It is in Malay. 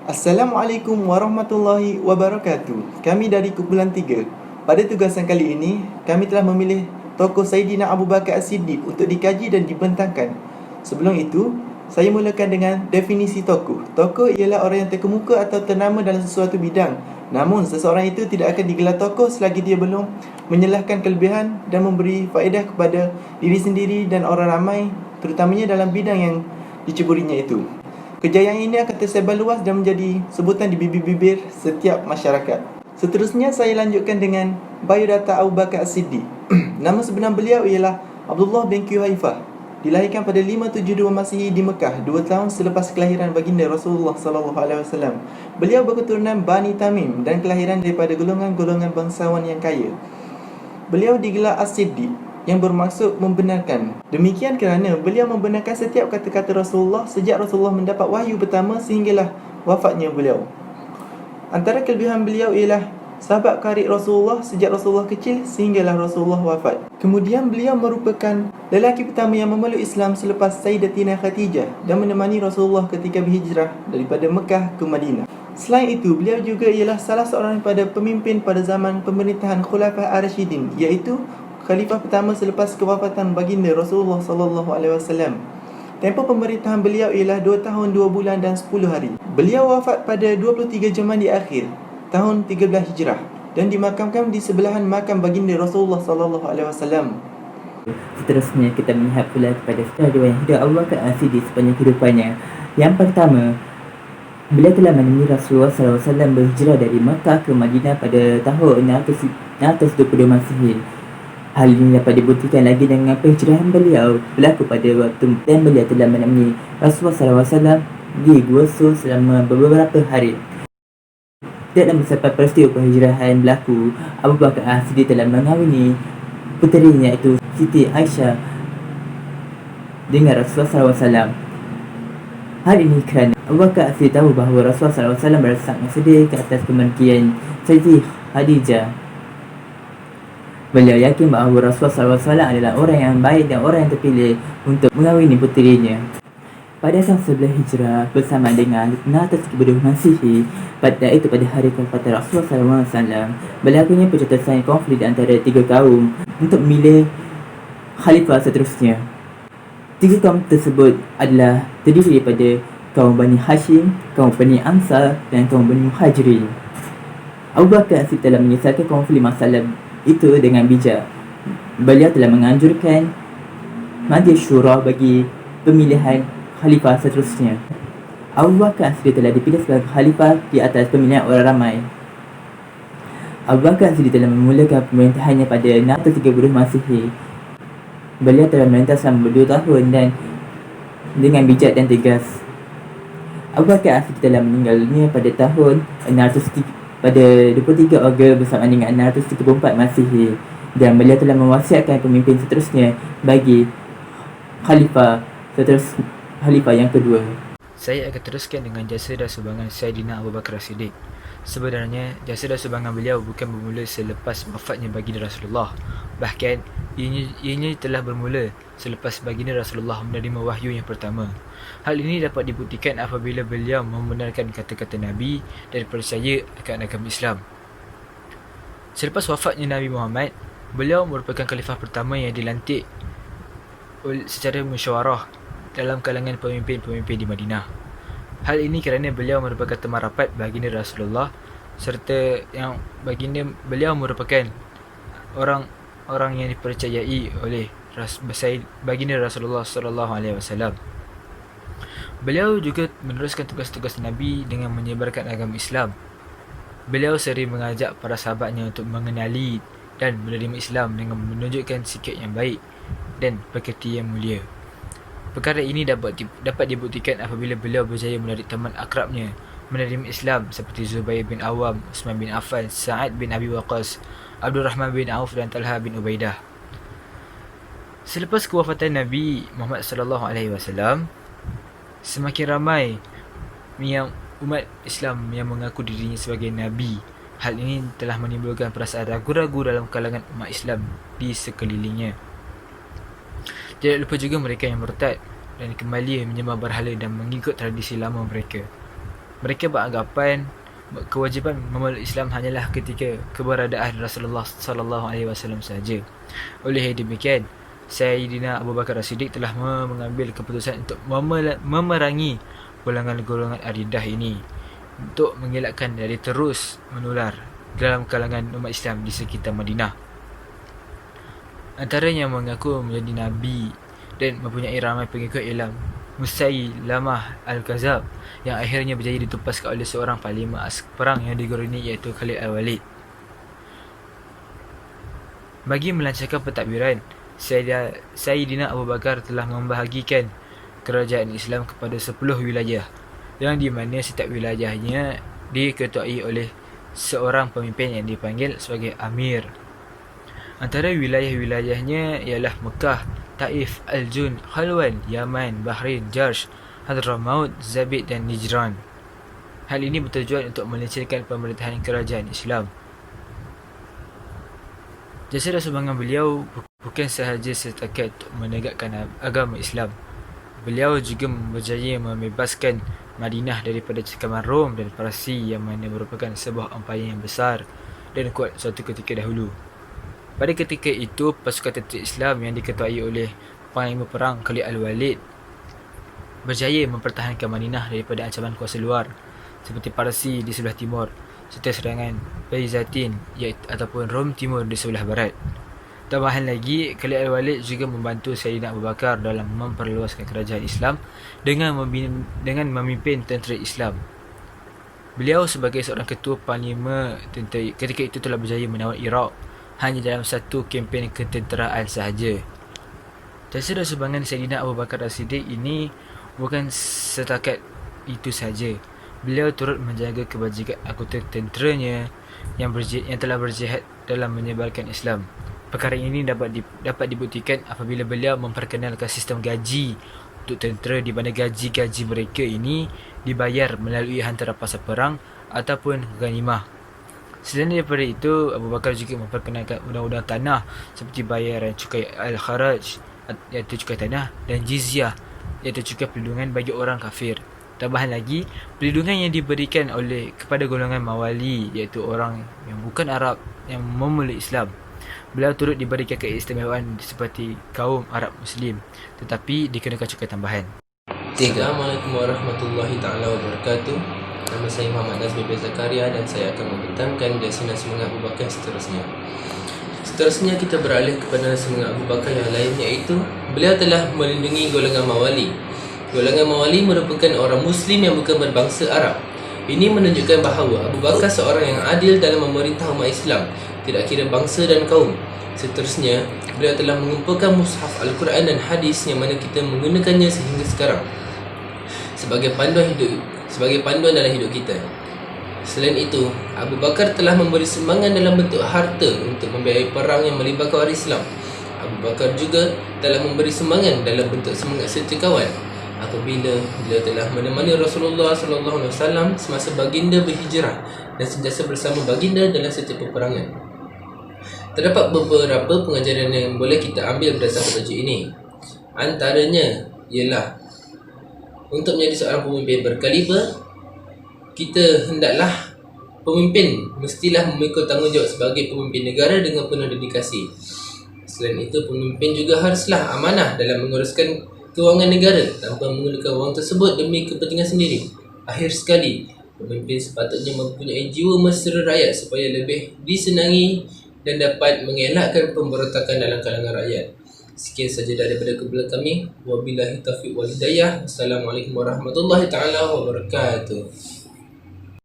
Assalamualaikum warahmatullahi wabarakatuh. Kami dari Kumpulan 3. Pada tugasan kali ini, kami telah memilih tokoh Saidina Abu Bakar As-Siddiq untuk dikaji dan dibentangkan. Sebelum itu, saya mulakan dengan definisi tokoh. Tokoh ialah orang yang terkemuka atau ternama dalam sesuatu bidang. Namun, seseorang itu tidak akan digelar tokoh selagi dia belum menyelahkan kelebihan dan memberi faedah kepada diri sendiri dan orang ramai, terutamanya dalam bidang yang diceburinya itu. Kejayaan ini akan tersebar luas dan menjadi sebutan di bibir-bibir setiap masyarakat. Seterusnya saya lanjutkan dengan biodata Abu Bakar As-Siddiq. Nama sebenar beliau ialah Abdullah bin Quhaifah. Dilahirkan pada 572 Masihi di Mekah, 2 tahun selepas kelahiran baginda Rasulullah SAW. Beliau berketurunan Bani Tamim dan kelahiran daripada golongan-golongan bangsawan yang kaya. Beliau digelar As-Siddiq yang bermaksud membenarkan. Demikian kerana beliau membenarkan setiap kata-kata Rasulullah sejak Rasulullah mendapat wahyu pertama sehinggalah wafatnya beliau. Antara kelebihan beliau ialah sahabat karib Rasulullah sejak Rasulullah kecil sehinggalah Rasulullah wafat. Kemudian beliau merupakan lelaki pertama yang memeluk Islam selepas Sayyidatina Khadijah dan menemani Rasulullah ketika berhijrah daripada Mekah ke Madinah. Selain itu, beliau juga ialah salah seorang daripada pemimpin pada zaman pemerintahan Khulafah Ar-Rasyidin, iaitu khalifah pertama selepas kewafatan baginda Rasulullah SAW. Tempoh pemerintahan beliau ialah 2 tahun 2 bulan dan 10 hari. Beliau wafat pada 23 Jamadi Akhir tahun 13 Hijrah dan dimakamkan di sebelahan makam baginda Rasulullah SAW. Seterusnya kita melihat pula kepada riwayat hidup Abu Bakar As-Siddiq sepanjang kehidupannya. Yang pertama, beliau telah menemui Rasulullah SAW berhijrah dari Makkah ke Madinah pada tahun 622 Masihi. Hal ini dapat dibuktikan lagi dengan penghijrahan beliau berlaku pada waktu dan beliau telah menemui Rasulullah SAW di Gua Sur selama beberapa hari. Dalam beberapa peristiwa penghijrahan berlaku, Abu Bakar As-Siddiq telah mengawini puterinya iaitu Siti Aisyah dengan Rasulullah SAW. Hal ini kerana Abu Bakar As-Siddiq tahu bahawa Rasulullah SAW berasa sangat sedih ke atas kematian Siti Khadijah. Beliau yakin bahawa Rasulullah SAW adalah orang yang baik dan orang yang terpilih untuk mengawini puterinya. Pada tahun 11 Hijrah bersama dengan 632 Masihi, pada hari kewafatan Rasulullah SAW, berlakunya percatusan konflik antara 3 kaum untuk memilih khalifah seterusnya. 3 kaum tersebut adalah terdiri daripada kaum Bani Hashim, kaum Bani Ansar dan kaum Bani Muhajirin. Abu Bakar As-Siddiq telah menyelesaikan konflik masalah itu dengan bijak. Beliau telah menganjurkan majlis syura bagi pemilihan khalifah seterusnya. Abu Bakar As-Siddiq telah dipilih sebagai khalifah di atas pemilihan orang ramai. Abu Bakar As-Siddiq telah memulakan pemerintahannya pada 630 Masihi. Beliau telah memerintah selama 2 tahun dan dengan bijak dan tegas. Abu Bakar As-Siddiq telah meninggalnya pada tahun 23 Ogos bersama dengan 634 Masihi, dan beliau telah mewasiatkan pemimpin seterusnya bagi khalifah yang kedua. Saya akan teruskan dengan jasa dan sumbangan Saidina Abu Bakar As-Siddiq. Sebenarnya, jasa dan sumbangan beliau bukan bermula selepas wafatnya baginda Rasulullah. Bahkan, ianya telah bermula selepas baginda Rasulullah menerima wahyu yang pertama. Hal ini dapat dibuktikan apabila beliau membenarkan kata-kata Nabi dan percaya akan agama Islam. Selepas wafatnya Nabi Muhammad, beliau merupakan khalifah pertama yang dilantik secara musyawarah dalam kalangan pemimpin-pemimpin di Madinah. Hal ini kerana beliau merupakan teman rapat baginda Rasulullah serta yang beliau merupakan orang yang dipercayai oleh baginda Rasulullah SAW. Beliau juga meneruskan tugas-tugas Nabi dengan menyebarkan agama Islam. Beliau sering mengajak para sahabatnya untuk mengenali dan menerima Islam dengan menunjukkan sikap yang baik dan pekerti yang mulia. Perkara ini dapat dibuktikan apabila beliau berjaya menarik teman akrabnya menerima Islam seperti Zubair bin Awam, Uthman bin Affan, Sa'ad bin Abi Waqqas, Abdul Rahman bin Auf dan Talha bin Ubaidah. Selepas kewafatan Nabi Muhammad SAW, semakin ramai umat Islam yang mengaku dirinya sebagai Nabi. Hal ini telah menimbulkan perasaan ragu-ragu dalam kalangan umat Islam di sekelilingnya. Tidak lupa juga mereka yang murtad dan kembali menyembah berhala dan mengikut tradisi lama mereka. Mereka beranggapan kewajipan memeluk Islam hanyalah ketika keberadaan Rasulullah sallallahu alaihi wasallam sahaja. Oleh demikian, Sayyidina Abu Bakar As-Siddiq telah mengambil keputusan untuk memerangi golongan-golongan aridah ini untuk mengelakkan dari terus menular dalam kalangan umat Islam di sekitar Madinah. Antaranya mengaku menjadi Nabi dan mempunyai ramai pengikut ialah Musailamah Al-Kazab yang akhirnya berjaya ditupaskan oleh seorang panglima perang yang diguruni iaitu Khalid Al-Walid. Bagi melancarkan pentadbiran, Sayyidina Abu Bakar telah membahagikan kerajaan Islam kepada 10 wilayah yang di mana setiap wilayahnya diketuai oleh seorang pemimpin yang dipanggil sebagai Amir. Antara wilayah-wilayahnya ialah Mekah, Taif, Al-Jun, Khalwan, Yaman, Bahrain, Jarsh, Hadramaut, Zabid dan Nijran. Hal ini bertujuan untuk melancarkan pemerintahan kerajaan Islam. Jasa dan sumbangan beliau bukan sahaja setakat untuk menegakkan agama Islam. Beliau juga berjaya membebaskan Madinah daripada cekaman Rom dan Parsi yang mana merupakan sebuah empayar yang besar dan kuat suatu ketika dahulu. Pada ketika itu, pasukan tentera Islam yang diketuai oleh panglima perang Khalid Al-Walid berjaya mempertahankan Madinah daripada ancaman kuasa luar seperti Parsi di sebelah timur serta serangan Byzantine ataupun Rom Timur di sebelah barat. Tambahan lagi, Khalid Al-Walid juga membantu Sayyidina Abu Bakar dalam memperluaskan kerajaan Islam dengan memimpin tentera Islam. Beliau sebagai seorang ketua panglima tentera ketika itu telah berjaya menawan Iraq hanya dalam satu kempen ketenteraan sahaja. Jasa dan sumbangan Sayyidina Abu Bakar As-Siddiq ini bukan setakat itu sahaja. Beliau turut menjaga kebajikan anggota tenteranya yang telah berjihad dalam menyebarkan Islam. Perkara ini dapat dibuktikan apabila beliau memperkenalkan sistem gaji untuk tentera di mana gaji-gaji mereka ini dibayar melalui hantaran pasar perang ataupun ghanimah. Selain daripada itu, Abu Bakar juga memperkenalkan undang-undang tanah seperti bayaran cukai Al-Kharaj iaitu cukai tanah dan jizyah iaitu cukai perlindungan bagi orang kafir. Tambahan lagi, perlindungan yang diberikan kepada golongan mawali iaitu orang yang bukan Arab yang memeluk Islam. Beliau turut diberikan keistimewaan seperti kaum Arab Muslim tetapi dikenakan cukai tambahan. Assalamualaikum warahmatullahi taala wabarakatuh. Nama saya Muhammad Nazmi bin Zakaria dan saya akan membentangkan jasa dan semangat Abu Bakar seterusnya. Seterusnya kita beralih kepada semangat Abu Bakar yang lain iaitu beliau telah melindungi golongan mawali. Golongan mawali merupakan orang Muslim yang bukan berbangsa Arab. Ini menunjukkan bahawa Abu Bakar seorang yang adil dalam memerintah umat Islam, tidak kira bangsa dan kaum. Seterusnya, beliau telah mengumpulkan mushaf Al-Quran dan hadis yang mana kita menggunakannya sehingga sekarang sebagai panduan dalam hidup kita. Selain itu, Abu Bakar telah memberi sumbangan dalam bentuk harta untuk membiayai perang yang melibatkan orang Islam. Abu Bakar juga telah memberi sumbangan dalam bentuk semangat serta kawan apabila beliau telah menemani Rasulullah SAW semasa baginda berhijrah dan sentiasa bersama baginda dalam setiap peperangan. Terdapat beberapa pengajaran yang boleh kita ambil berdasarkan tajuk ini. Antaranya ialah untuk menjadi seorang pemimpin berkaliber, kita hendaklah pemimpin mestilah memikul tanggungjawab sebagai pemimpin negara dengan penuh dedikasi. Selain itu, pemimpin juga haruslah amanah dalam menguruskan kewangan negara tanpa menggunakan wang tersebut demi kepentingan sendiri. Akhir sekali, pemimpin sepatutnya mempunyai jiwa mesra rakyat supaya lebih disenangi dan dapat mengelakkan pemberontakan dalam kalangan rakyat. Sekian saja daripada kumpulan kami. Wabillahi taufiq wal hidayah. Assalamualaikum warahmatullahi taala wabarakatuh.